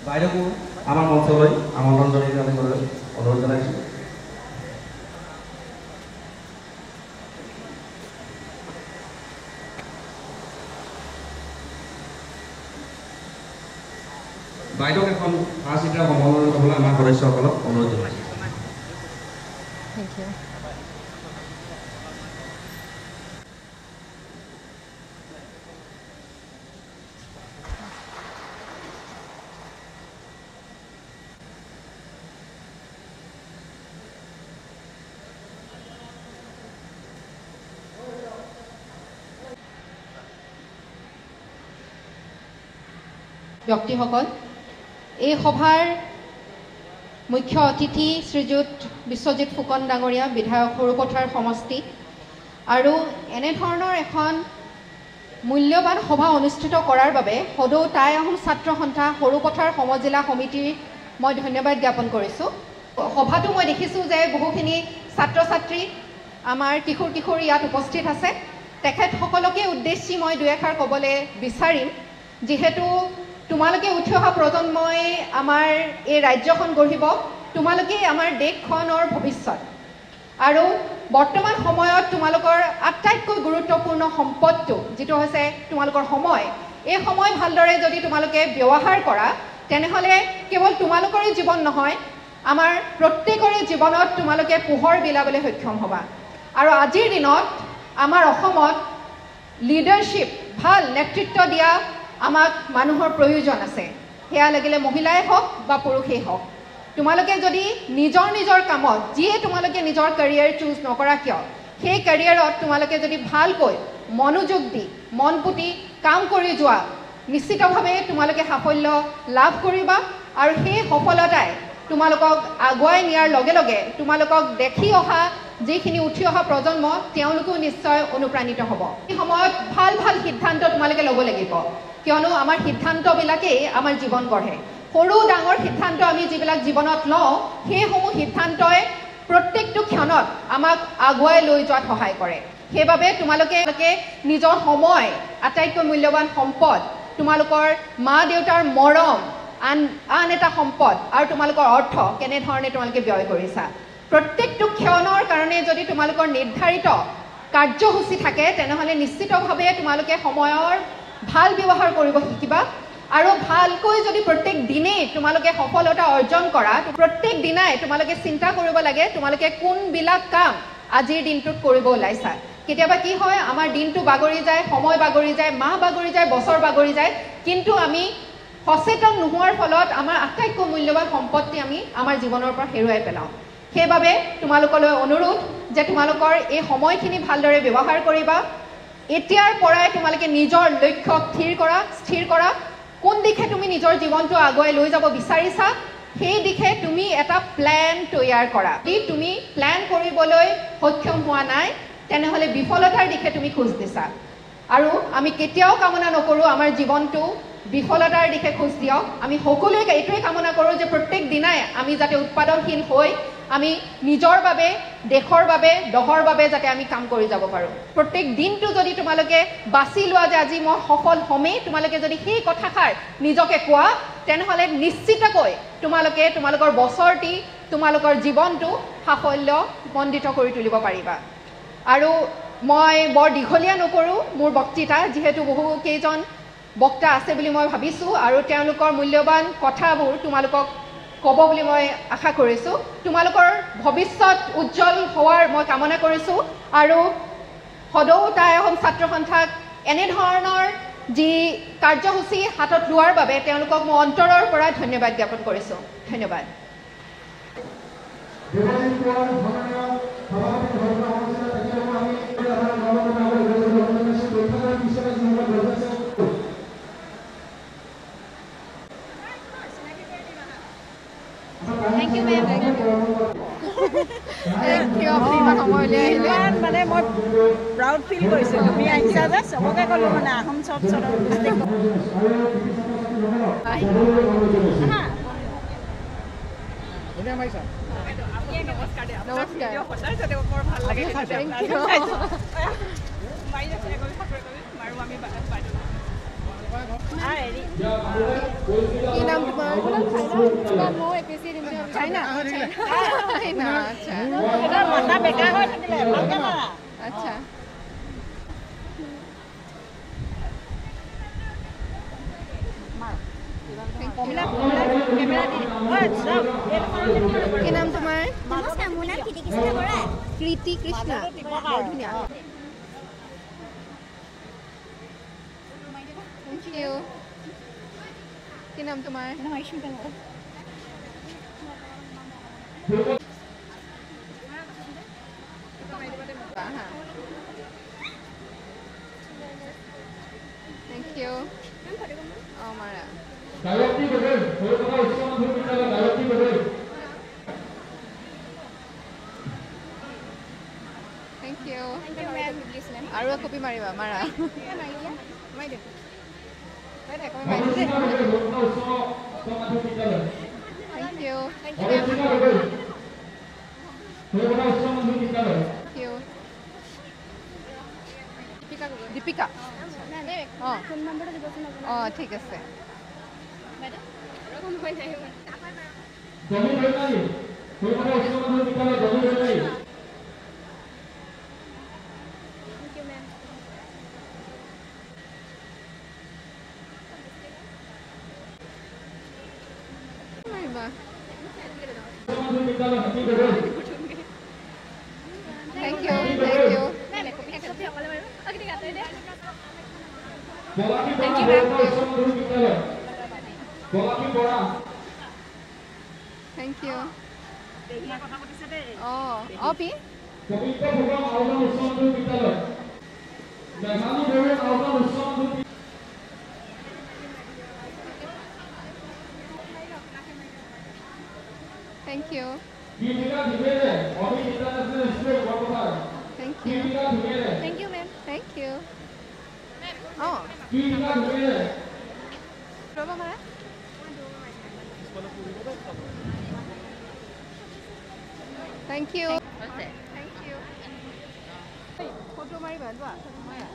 বাইদেউকো আমাৰ মঞ্চলৈ আমন্ত্ৰণ জনাবলৈ অনুৰোধ জনাইছোঁ। বাইদেউক এখন সাংস্কৃতিক সম্বৰ্ধনা ল'বলৈ আমাৰ সদস্যসকলক অনুৰোধ জনাইছোঁ। Thank you. ব্যক্তিসকল এই সভাৰ মুখ্য অতিথি শ্ৰীযুত বিশ্বজিৎ ফুকন ডাঙৰীয়া বিধায়ক সৰুপথাৰ সমষ্টি আৰু এনেধৰণৰ এখন মূল্যৱান সভা অনুষ্ঠিত কৰাৰ বাবে সদৌ টাই আহোম ছাত্ৰ সন্থা সৰুপথাৰ সমজিলা সমিতিৰ মই ধন্যবাদ জ্ঞাপন কৰিছোঁ। সভাটো মই দেখিছোঁ যে বহুখিনি ছাত্ৰ ছাত্ৰী আমাৰ কিশোৰ কিশোৰী ইয়াত উপস্থিত আছে। তেখেতসকলকে উদ্দেশ্যি মই দুই এষাৰ ক'বলৈ বিচাৰিম, যিহেতু তোমালোকে উঠি অহা প্ৰজন্মই আমাৰ এই ৰাজ্যখন গঢ়িব, তোমালোকেই আমাৰ দেশখনৰ ভৱিষ্যত। আৰু বৰ্তমান সময়ত তোমালোকৰ আটাইতকৈ গুৰুত্বপূৰ্ণ সম্পদটো যিটো হৈছে তোমালোকৰ সময়, এই সময় ভালদৰে যদি তোমালোকে ব্যৱহাৰ কৰা তেনেহ'লে কেৱল তোমালোকৰে জীৱন নহয়, আমাৰ প্ৰত্যেকৰে জীৱনত তোমালোকে পোহৰ বিলাবলৈ সক্ষম হ'বা। আৰু আজিৰ দিনত আমাৰ অসমত লিডাৰশ্বিপ, ভাল নেতৃত্ব দিয়া আমাক মানুহৰ প্ৰয়োজন আছে। সেয়া লাগিলে মহিলাই হওক বা পুৰুষেই হওক। তোমালোকে যদি নিজৰ নিজৰ কামত যিয়ে তোমালোকে নিজৰ কেৰিয়াৰ চুজ নকৰা কিয়, সেই কেৰিয়াৰত তোমালোকে যদি ভালকৈ মনোযোগ দি মন পুতি কাম কৰি যোৱা, নিশ্চিতভাৱে তোমালোকে সাফল্য লাভ কৰিবা। আৰু সেই সফলতাই তোমালোকক আগুৱাই নিয়াৰ লগে লগে তোমালোকক দেখি অহা যিখিনি উঠি অহা প্ৰজন্ম তেওঁলোকেও নিশ্চয় অনুপ্ৰাণিত হ'ব। এই সময়ত ভাল ভাল সিদ্ধান্ত তোমালোকে ল'ব লাগিব, কিয়নো আমাৰ সিদ্ধান্তবিলাকেই আমাৰ জীৱন গঢ়ে। সৰু ডাঙৰ সিদ্ধান্ত আমি যিবিলাক জীৱনত লওঁ, সেইসমূহ সিদ্ধান্তই প্ৰত্যেকটো ক্ষণত আমাক আগুৱাই লৈ যোৱাত সহায় কৰে। সেইবাবে তোমালোকে নিজৰ সময় আটাইতকৈ মূল্যৱান সম্পদ, তোমালোকৰ মা দেউতাৰ মৰম আন এটা সম্পদ, আৰু তোমালোকৰ অৰ্থ কেনেধৰণে তোমালোকে ব্যয় কৰিছা। প্ৰত্যেকটো ক্ষণৰ কাৰণে যদি তোমালোকৰ নিৰ্ধাৰিত কাৰ্যসূচী থাকে তেনেহ'লে নিশ্চিতভাৱে তোমালোকে সময়ৰ ভাল ব্যৱহাৰ কৰিব শিকিবা। আৰু ভালকৈ যদি প্ৰত্যেক দিনেই তোমালোকে সফলতা অৰ্জন কৰা, প্ৰত্যেক দিনাই তোমালোকে চিন্তা কৰিব লাগে তোমালোকে কোনবিলাক কাম আজিৰ দিনটোত কৰিব ওলাইছা। কেতিয়াবা কি হয়, আমাৰ দিনটো বাগৰি যায়, সময় বাগৰি যায়, মাহ বাগৰি যায়, বছৰ বাগৰি যায়, কিন্তু আমি সচেতন নোহোৱাৰ ফলত আমাৰ আটাইতকৈ মূল্যৱান সম্পত্তি আমি আমাৰ জীৱনৰ পৰা হেৰুৱাই পেলাওঁ। সেইবাবে তোমালোকলৈ অনুৰোধ যে তোমালোকৰ এই সময়খিনি ভালদৰে ব্যৱহাৰ কৰিবা। এতিয়াৰ পৰাই তোমালোকে নিজৰ লক্ষ্য স্থিৰ কৰা, কোন দিশে তুমি নিজৰ জীৱনটো আগুৱাই লৈ যাব বিচাৰিছা সেই দিশে তুমি এটা প্ল্যান তৈয়াৰ কৰা। যদি তুমি প্ল্যান কৰিবলৈ সক্ষম হোৱা নাই তেনেহ'লে বিফলতাৰ দিশে তুমি খোজ দিছা। আৰু আমি কেতিয়াও কামনা নকৰোঁ আমাৰ জীৱনটো বিফলতাৰ দিশে খোজ দিয়ক। আমি সকলোৱে এইটোৱে কামনা কৰোঁ যে প্ৰত্যেক দিনাই আমি যাতে উৎপাদনশীল হৈ আমি নিজৰ বাবে, দেশৰ বাবে, দহৰ বাবে যাতে আমি কাম কৰি যাব পাৰোঁ। প্ৰত্যেক দিনটো যদি তোমালোকে বাছি লোৱা যে আজি মই সফল হ'মেই, তোমালোকে যদি সেই কথাষাৰ নিজকে কোৱা তেনেহ'লে নিশ্চিতকৈ তোমালোকে তোমালোকৰ বছৰটি, তোমালোকৰ জীৱনটো সাফল্যমণ্ডিত কৰি তুলিব পাৰিবা। আৰু মই বৰ দীঘলীয়া নকৰোঁ মোৰ বক্তৃতা, যিহেতু বহুকেইজন বক্তা আছে বুলি মই ভাবিছোঁ আৰু তেওঁলোকৰ মূল্যৱান কথাবোৰ তোমালোকক ক'ব বুলি মই আশা কৰিছোঁ। তোমালোকৰ ভৱিষ্যত উজ্জ্বল হোৱাৰ মই কামনা কৰিছোঁ। আৰু সদৌ টাই আহোম ছাত্ৰ সন্থাক এনেধৰণৰ যি কাৰ্যসূচী হাতত লোৱাৰ বাবে তেওঁলোকক মই অন্তৰৰ পৰা ধন্যবাদ জ্ঞাপন কৰিছোঁ। ধন্যবাদ। Thank you, ma'am. মানে মই প্ৰাউড ফিল কৰিছোঁ। তুমি আহিছা যে চবকে ক'লো মানে আহোম চব নমস্কাৰ। হেৰি কি নাম তোমাৰ ময়ো APSC দিম বুলি ভাবিছোঁ। চাইনা চাইনা আচ্ছা এটা মাথা বেকা হৈ থাকিলে ভালকে মাৰা আচ্ছা কেমেৰা দি ঐ চাওক কি নাম তোমাৰ নমস্কাৰ, মোৰ নাম কৃতি কৃষ্ণ বৰা। কৃতি কৃষ্ণ বৰ ধুনীয়া থেংক ইউ কি নাম তোমাৰ থেংক ইউ অঁ মাৰা গায়ত্ৰী গগৈ সৰুপথাৰ উচ্চ মাধ্যমিক বিদ্যালয় Gayatri Gogoi thank you please ma'am. আৰু কপি মাৰিবা মাৰা মাৰি দে অনুষ্ঠিত গগৈ সৰুপথাৰ উচ্চ মাধ্যমিক বিদ্যালয় থেংক ইউ অনুষ্ঠিত গগৈ সৰুপথাৰ উচ্চ মাধ্যমিক বিদ্যালয় থেংক ইউ দীপিকা অঁ ফোন নম্বৰটো দিবচোন আপোনাৰ। অঁ ঠিক আছে বাইদেউ ফোন হৈ নাই জমি ধৰিমাৰী সৰুপথাৰ উচ্চ মাধ্যমিক বিদ্যালয় জমি ধৰিমাৰী থেংক ইউ মেম। মাৰিবা উচ্চ মাধ্যমিক বিদ্যালয় হাতী গগৈ থেংক ইউ মেম এক কপি অকলে বাৰু অকে ঠিক আছে দে। পলাশী বৰা সৰুপথাৰ উচ্চ মাধ্যমিক বিদ্যালয় পলাশী বৰা থেংক ইউ দেহিয়া কথা পাতিছে দেই অঁ অঁ পি পবিত্ৰ ফুকন আওজান উচ্চ মাধ্যমিক বিদ্যালয় মেঘালী বৰুৱা আওজান উচ্চ মাধ্যমিক thank you Dipika Dhumere Amit international school Borpathar thank you Dipika Dhumere thank you ma'am. Thank you অঁ দীপিকা ধুমেৰে ৰ'বা মাৰা thank you thank you photo মাৰিবা যোৱা মাৰা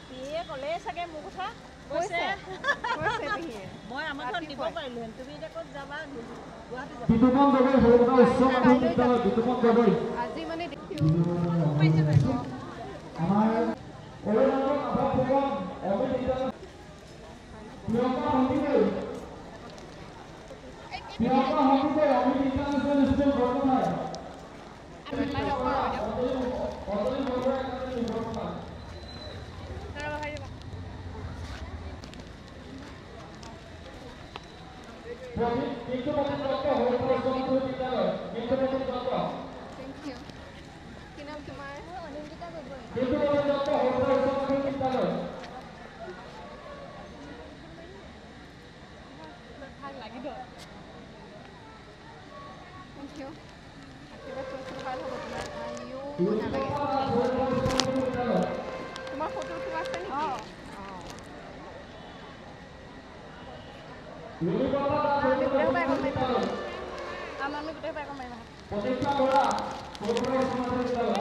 সিয়ে ক'লে চাগে মোৰ কথা কৈছে কৈছে কৈছে পেহীয়ে মই আমাৰখন দিব পাৰিলোহেঁতেন তুমি এতিয়া ক'ত যাবা গুৱাহাটী যাবা বিতুপন গগৈ সৰুপথাৰ উচ্চ মাধ্যমিক বিদ্যালয় বিতুপন গগৈ আজি মানে দেখিও আমাৰ Arunachal Abha Phukan Amit international Priyanka Sandikoi Amit international school Borpathar Ajay Baruah academy Borpathar Mintupati Dutta Saruapathar উচ্চ মাধ্যমিক বিদ্যালয় মিন্টুপতি দত্ত থেংক ইউ কি নাম তোমাৰ অনিন্দিতা গগৈ। মিন্টুপতি দত্ত সৰুপথাৰ উচ্চ মাধ্যমিক বিদ্যালয় থেংক ইউ আশীৰ্বাদ কৰিছোঁ ভাল হ'ব তোমাৰ আয়ু নালাগে তোমাৰ ফটো উঠিব আছে নেকি অঁ লুলিপতা দাস সৰুপথাৰ উচ্চ মাধ্যমিক বিদ্যালয় আমি গোটেই পাই কম মাৰিম। প্ৰতীক্ষা বৰা সৰুপথাৰ উচ্চ মাধ্যমিক বিদ্যালয়